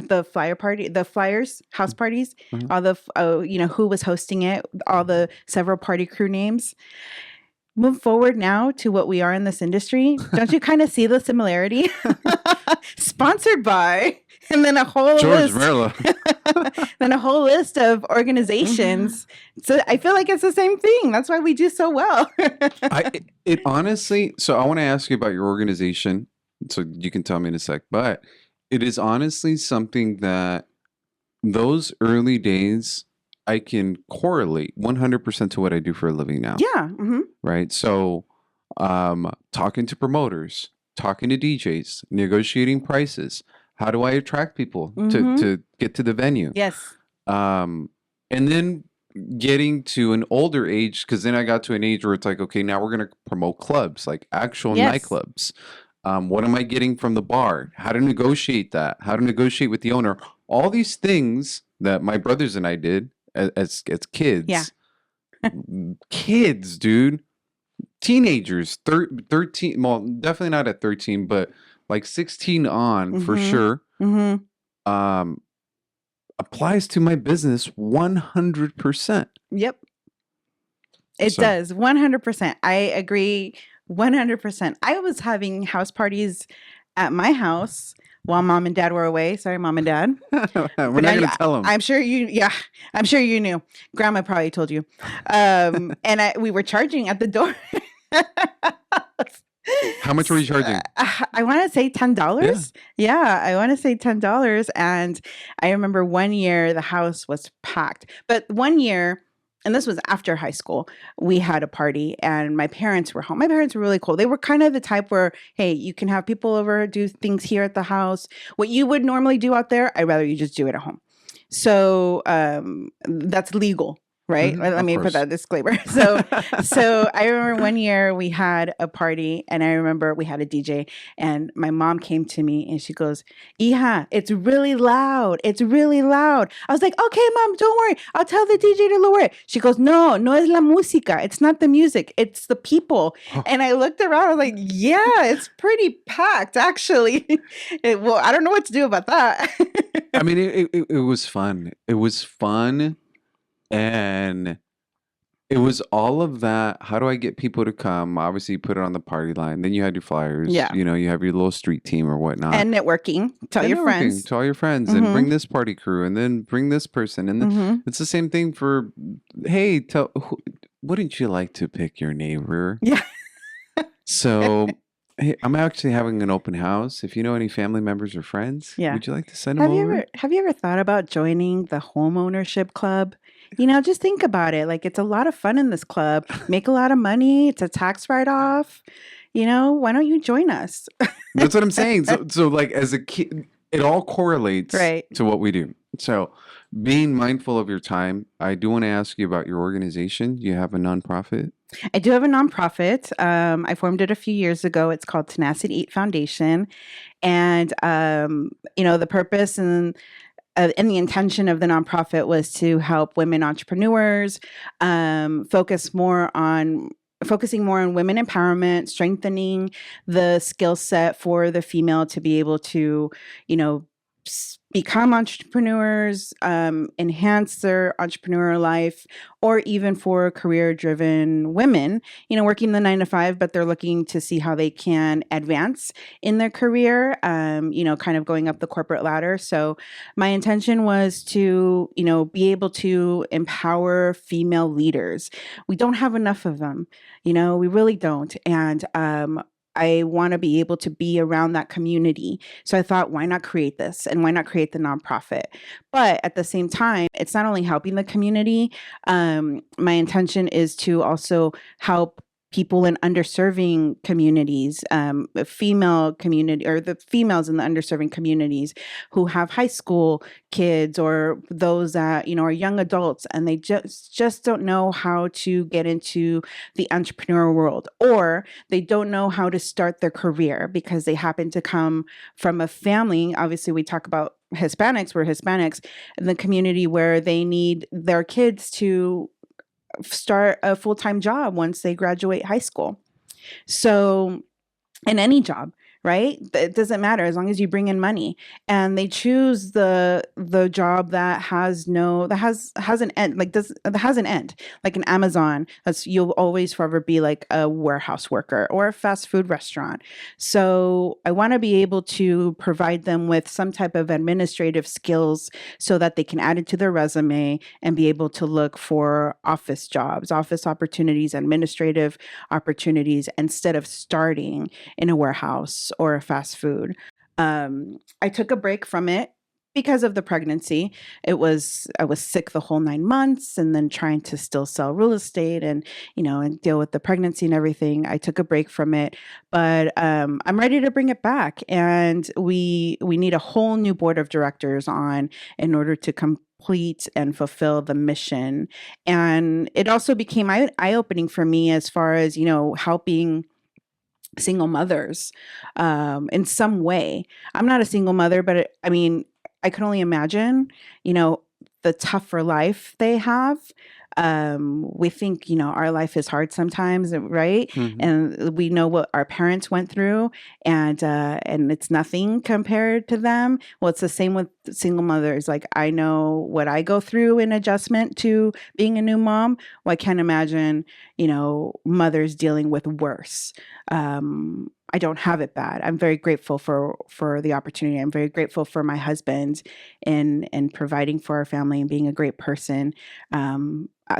the flyer party, the flyers, house parties, Mhm. all the, who was hosting it, all the several party crew names. Move forward now to what we are in this industry. Don't you kind of see the similarity? Sponsored by, and then a whole George list, Merlo. then a whole list of organizations. So I feel like it's the same thing. That's why we do so well. It honestly, so I want to ask you about your organization, so you can tell me in a sec, but it is honestly something that those early days I can correlate 100% to what I do for a living now, Yeah. Hmm. right? So, talking to promoters, talking to DJs, negotiating prices. How do I attract people Hmm. to get to the venue? Yes. Um, and then getting to an older age, because then I got to an age where it's like, okay, now we're going to promote clubs, like actual Yes. nightclubs. What am I getting from the bar? How to negotiate that? How to negotiate with the owner? All these things that my brothers and I did as Yeah. kids. Kids, dude. Teenagers, 13, well, definitely not at 13, but like 16 on for Hmm. sure. Hmm. Um, applies to my business 100%. Yep. It So, does. 100%. I agree 100%. I was having house parties at my house while mom and dad were away. Sorry, mom and dad. we're not But going to tell them. I'm sure yeah, I'm sure you knew. Grandma probably told you. And we were charging at the door. How much were you charging? I want to say Yeah. $10. Yeah, I want to say $10. And I remember one year the house was packed. But one year, and this was after high school, we had a party and my parents were home. My parents were really cool. They were kind of the type where, hey, you can have people over, do things here at the house. What you would normally do out there, I'd rather you just do it at home. So that's legal, right? Let Of me put course. that disclaimer. So I remember one year we had a party and I remember we had a DJ and my mom came to me and she goes, Hija, it's really loud. It's really loud. I was like, okay, mom, don't worry. I'll tell the DJ to lower it. She goes, no, no es la música. It's not the music. It's the people. And I looked around. I was like, yeah, it's pretty packed, actually. Well, I don't know what to do about that. I mean, it was fun. It was fun. And it was all of that. How do I get people to come? Obviously, you put it on the party line. Then you had your flyers. Yeah. You know, you have your little street team or whatnot. And networking. Tell And your networking friends. to all your friends and bring Mm-hmm. this party crew and then bring this person. And then Mm-hmm. it's the same thing for, hey, wouldn't you like to pick your neighbor? Yeah. So, hey, I'm actually having an open house. If you know any family members or friends, Yeah. would you like to send them over? Have you ever thought about joining the Homeownership Club? Just think about it. Like it's a lot of fun in this club. Make a lot of money. It's a tax write-off. Why don't you join us? That's what I'm saying. So like as a kid, it all correlates Right. to what we do. So being mindful of your time, I do want to ask you about your organization. You have a nonprofit. I do have a nonprofit. I formed it a few years ago. It's called Tenacity Foundation. And, the purpose and the intention of the nonprofit was to help women entrepreneurs focusing more on women empowerment, strengthening the skill set for the female to be able to, become entrepreneurs, enhance their entrepreneurial life, or even for career-driven women, working the 9 to 5, but they're looking to see how they can advance in their career, kind of going up the corporate ladder. So my intention was to, be able to empower female leaders. We don't have enough of them, we really don't. And I want to be able to be around that community. So I thought, why not create this and why not create the nonprofit? But at the same time, it's not only helping the community. My intention is to also help people in underserving communities, female community, or the females in the underserving communities who have high school kids or those that are young adults, and they just don't know how to get into the entrepreneurial world, or they don't know how to start their career because they happen to come from a family. Obviously, we talk about we're Hispanics in the community where they need their kids to start a full-time job once they graduate high school. So, in any job, right? It doesn't matter as long as you bring in money. And they choose the job that has an end, that has an end, like an Amazon. You'll always forever be like a warehouse worker or a fast food restaurant. So I want to be able to provide them with some type of administrative skills so that they can add it to their resume and be able to look for office jobs, office opportunities, administrative opportunities, instead of starting in a warehouse or a fast food. I took a break from it because of the pregnancy. I was sick the whole 9 months, and then trying to still sell real estate and and deal with the pregnancy and everything. I took a break from it, but I'm ready to bring it back, and we need a whole new board of directors on in order to complete and fulfill the mission. And it also became eye-opening for me as far as helping single mothers in some way. I'm not a single mother, but I mean, I can only imagine, the tougher life they have. We think, our life is hard sometimes, right? Hmm. And we know what our parents went through, and it's nothing compared to them. Well, it's the same with single mothers. Like, I know what I go through in adjustment to being a new mom. Well, I can't imagine, mothers dealing with worse. I don't have it bad. I'm very grateful for the opportunity. I'm very grateful for my husband and providing for our family and being a great person.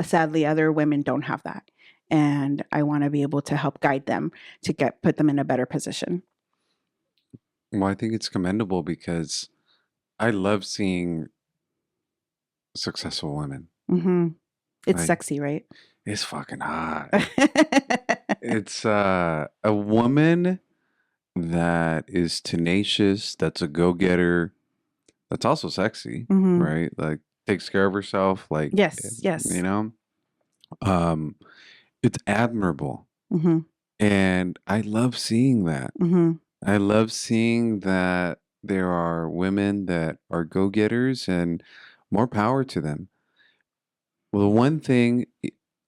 Sadly, other women don't have that, and I want to be able to help guide them to put them in a better position. Well, I think it's commendable because I love seeing successful women. Hmm. It's Like, sexy, right? it's fucking hot. It's a woman that is tenacious, that's a go-getter, that's also sexy, Hmm. right? Like, takes care of herself, like, Yes, yes. you know, um, it's admirable. Hmm. And I love seeing that. Hmm. I love seeing that there are women that are go-getters, and more power to them. Well, the one thing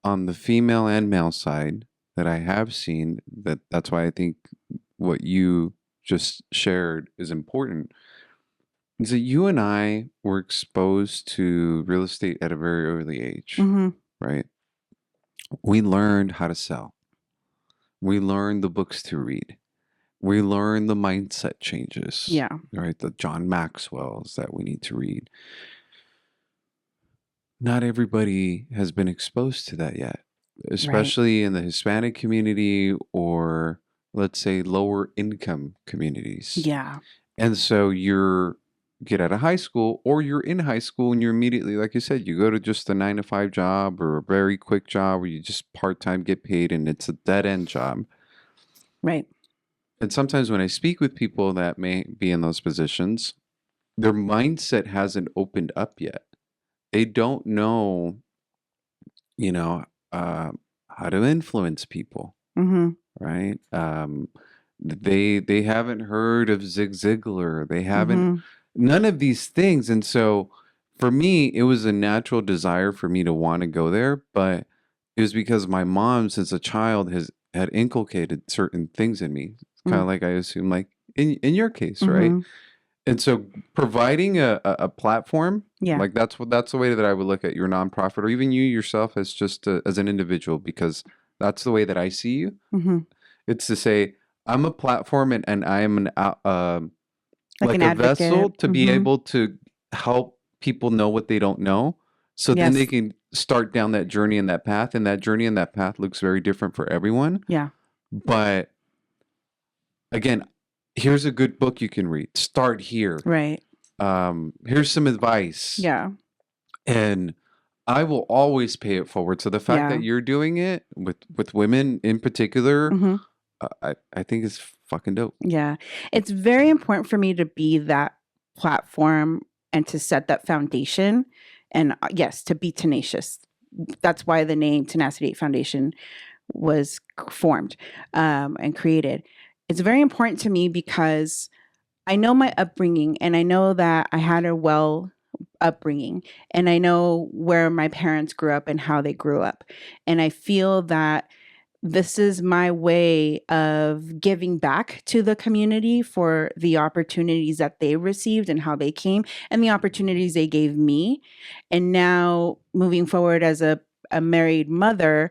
on the female and male side that I have seen, that's why I think what you just shared is important, is that you and I were exposed to real estate at a very early age, Hmm. right? We learned how to sell. We learned the books to read. We learned the mindset changes, Yeah. right? The John Maxwell's that we need to read. Not everybody has been exposed to that yet, Right. especially in the Hispanic community, or let's say lower income communities. Yeah. And so you're get out of high school, or you're in high school and you're immediately, like you said, you go to just a 9 to 5 job or a very quick job where you just part-time get paid, and it's a dead end job. Right. And sometimes when I speak with people that may be in those positions, their mindset hasn't opened up yet. They don't know, you know, uh, how to influence people, Hmm. right? They haven't heard of Zig Ziglar. They haven't Hmm. none of these things, and so for me, it was a natural desire for me to want to go there, but it was because my mom, since a child, has had inculcated certain things in me. Kind of like I assume, like in your case, right? Hmm. And so providing a platform, Yeah. like that's the way that I would look at your nonprofit, or even you yourself as just as an individual, because that's the way that I see you. Hmm. It's to say I'm a platform, and I am Like an like a vessel advocate. to be Hmm. able to help people know what they don't know, so then they Yes. can start down that journey and that path. And that journey and that path looks very different for everyone. Yeah. But again, here's a good book you can read. Start here. Right. Here's some advice. Yeah. And I will always pay it forward. So the fact Yeah. that you're doing it with women in particular, Hmm. I think is fucking dope. Yeah. It's very important for me to be that platform and to set that foundation. And yes, to be tenacious. That's why the name Tenacity Foundation was formed and created. It's very important to me because I know my upbringing and I know that I had a well upbringing and I know where my parents grew up and how they grew up. And I feel that this is my way of giving back to the community for the opportunities that they received and how they came and the opportunities they gave me. And now moving forward as a married mother,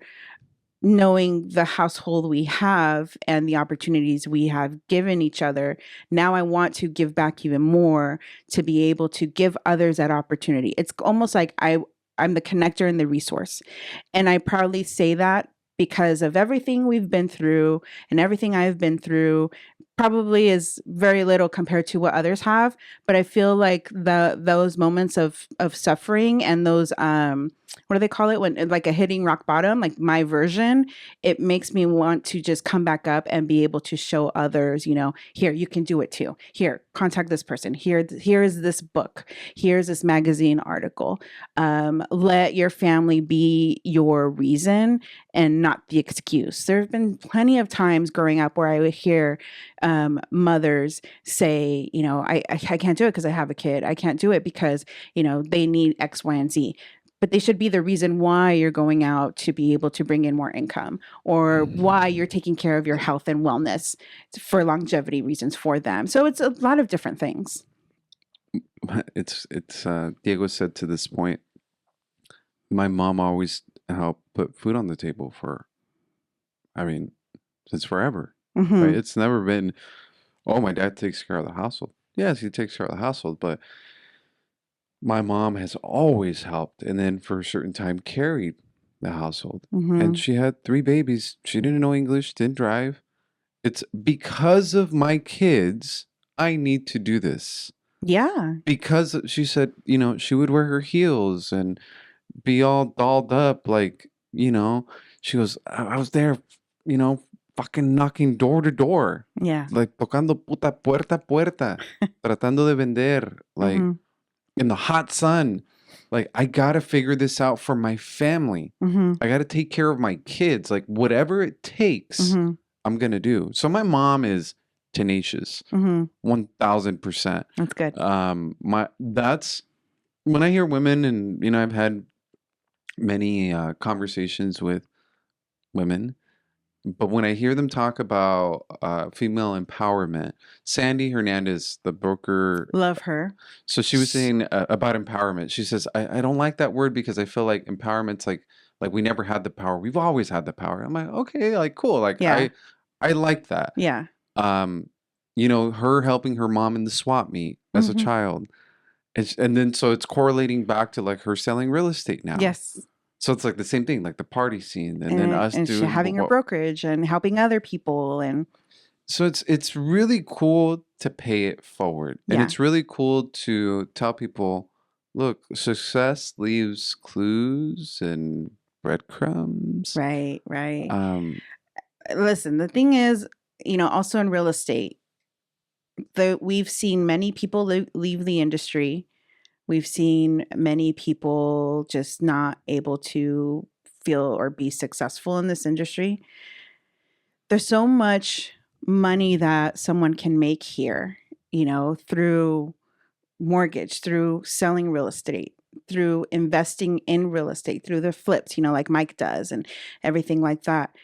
knowing the household we have and the opportunities we have given each other, now I want to give back even more to be able to give others that opportunity. It's almost like I'm the connector and the resource. And I proudly say that because of everything we've been through and everything I've been through probably is very little compared to what others have. But I feel like those moments of suffering and those what do they call it when like a hitting rock bottom, like my version, it makes me want to just come back up and be able to show others, here, you can do it too. Here, contact this person. Here is this book. Here's this magazine article. Let your family be your reason and not the excuse. There have been plenty of times growing up where I would hear mothers say, I can't do it because I have a kid. I can't do it because, they need X, Y, and Z. But they should be the reason why you're going out to be able to bring in more income or why you're taking care of your health and wellness for longevity reasons for them. So it's a lot of different things. It's Diego said to this point, my mom always helped put food on the table since forever. Mm-hmm. Right? It's never been, oh, my dad takes care of the household. Yes, he takes care of the household, but my mom has always helped and then for a certain time carried the household. Mm-hmm. And she had 3 babies. She didn't know English, didn't drive. It's because of my kids, I need to do this. Yeah. Because she said, she would wear her heels and be all dolled up like, she goes, I was there, fucking knocking door to door. Yeah. Like tocando puta puerta a puerta, tratando de vender, like Mm-hmm. in the hot sun. Like, I gotta figure this out for my family. Mm-hmm. I gotta take care of my kids. Like, whatever it takes, Mm-hmm. I'm gonna do. So my mom is tenacious, Mm-hmm. 1000%. That's good. That's when I hear women, and I've had many conversations with women, but when I hear them talk about female empowerment, Sandy Hernandez, the broker, Love her. so she was saying about empowerment. She says, I don't like that word because I feel like empowerment's like we never had the power. We've always had the power. I'm like, okay, like cool. Like Yeah. I like that. Yeah. Her helping her mom in the swap meet as a Mhm. child. And then so it's correlating back to like her selling real estate now. Yes. So it's like the same thing, like the party scene, and then us and she doing having her brokerage and helping other people and So it's really cool to pay it forward. And Yeah. it's really cool to tell people, look, success leaves clues and breadcrumbs. right. Um, Listen, the thing is, also in real estate, we've seen many people leave the industry. We've seen many people just not able to feel or be successful in this industry. There's so much money that someone can make here, through mortgage, through selling real estate, through investing in real estate, through the flips, like Mike does and everything like that.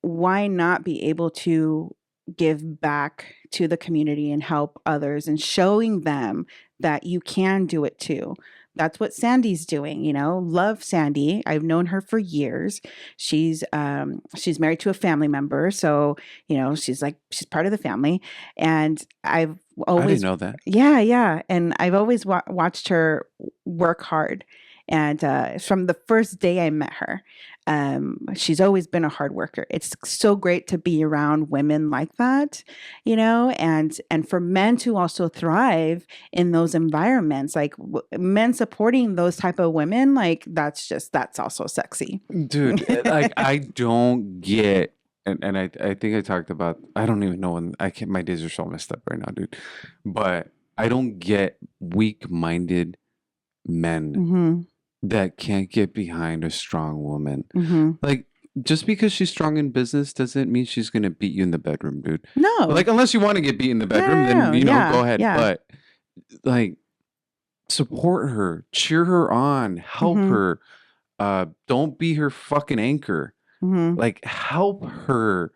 Why not be able to give back to the community and help others and showing them that you can do it too? That's what Sandy's doing, Love Sandy. I've known her for years. She's married to a family member, so she's part of the family, and I've I didn't always know that. yeah, and I've always watched her work hard And from the first day I met her, she's always been a hard worker. It's so great to be around women like that, and for men to also thrive in those environments, like men supporting those type of women, like that's also sexy. Dude, like I don't get, and I think I talked about, I don't even know when I can't, my days are so messed up right now, dude. But I don't get weak-minded men Mm-hmm. that can't get behind a strong woman. Mm-hmm. Like, just because she's strong in business doesn't mean she's gonna beat you in the bedroom, dude. No. Like, unless you want to get beat in the bedroom, then Yeah, go ahead. yeah. But like, support her, cheer her on, help Mhm. her. Don't be her fucking anchor. Mm-hmm. Like, help her,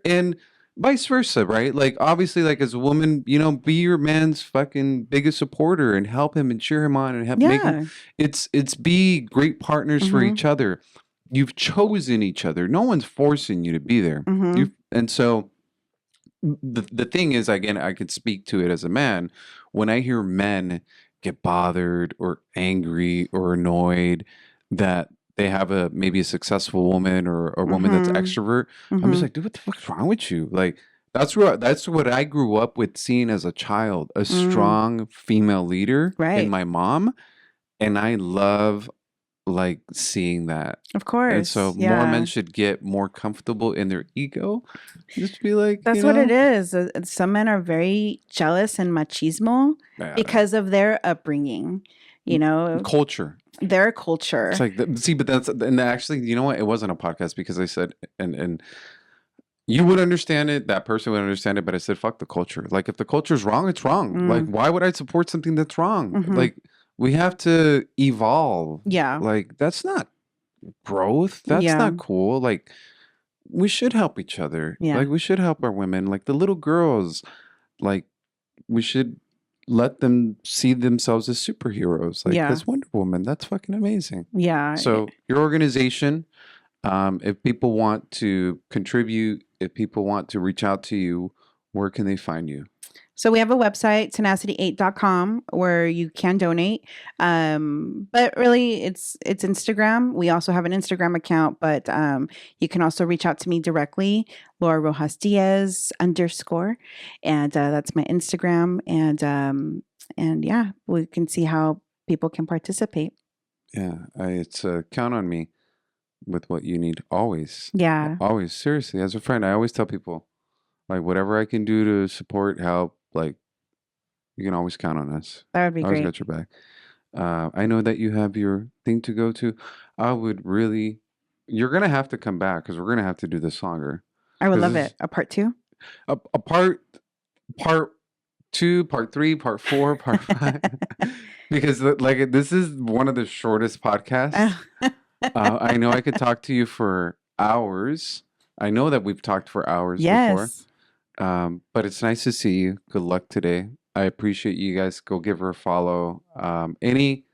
and vice versa, right? Like, obviously, like as a woman, be your man's fucking biggest supporter and help him and cheer him on and help make him. Yeah. It's be great partners for Mhm. each other. You've chosen each other. No one's forcing you to be there. Mhm. And so the thing is, again, I could speak to it as a man. When I hear men get bothered or angry or annoyed that they have maybe a successful woman or a woman that's Mhm. extrovert, I'm just Mhm. like, dude, what the fuck's wrong with you? Like, that's what I grew up with seeing as a child, a strong female leader in Right. my mom, and I love like seeing that. Of And course. so more men Yeah. should get more comfortable in their ego. Just be like, That's what it is. Some men are very jealous and machismo yeah, because of their upbringing, culture. their culture. It's like, see, but and actually, you know what? It wasn't a podcast because I said, and you would understand it, that person would understand it, but I said, fuck the culture. Like, if the culture's wrong, it's wrong. Like, why would I support something that's wrong? Mhm. Like, we have to evolve. Yeah. Like, that's not growth. That's Yeah. not cool. Like, we should help each other. Yeah. Like, we should help our women. Like, the little girls, like, we should let them see themselves as superheroes. Like, Yeah. that's Wonder Woman. That's fucking amazing. Yeah. So, your organization, if people want to contribute, if people want to reach out to you, where can they find you? So we have a website, tenacity8.com, where you can donate. But really, it's Instagram. We also have an Instagram account, but you can also reach out to me directly, Laura Rojas Diaz _ and that's my Instagram. And yeah, we can see how people can participate. Yeah, it's count on me with what you need. Always. Yeah. Always. Seriously, as a friend, I always tell people, like, whatever I can do to support, help, like, you can always count on us. That would be I always great. got your back. I know that you have your thing to go to. I would really, you're going to have to come back because we're going to have to do this longer. I would 'Cause love this it. A part 2? a part 2, part 3, part 4, part 5. Because like this is one of the shortest podcasts. I know I could talk to you for hours. I know that we've talked for hours before. Yes. But it's nice to see you. Good luck today. I appreciate you guys. Go give her a follow. Any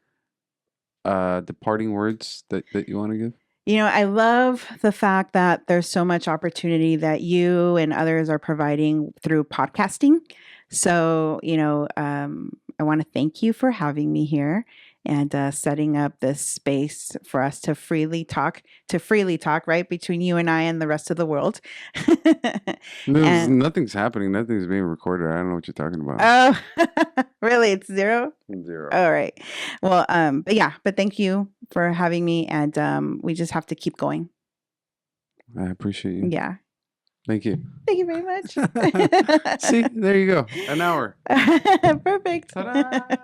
departing words that you want to give? I love the fact that there's so much opportunity that you and others are providing through podcasting. So, I want to thank you for having me here and setting up this space for us to freely talk, right, between you and I and the rest of the world. Nothing's happening. Nothing's being recorded. I don't know what you're talking about. Oh, really? It's 0? 0. All right. Well, but thank you for having me, and we just have to keep going. I appreciate you. Yeah. Thank you. Thank you very much. See, there you go. An hour. Perfect. Ta-da!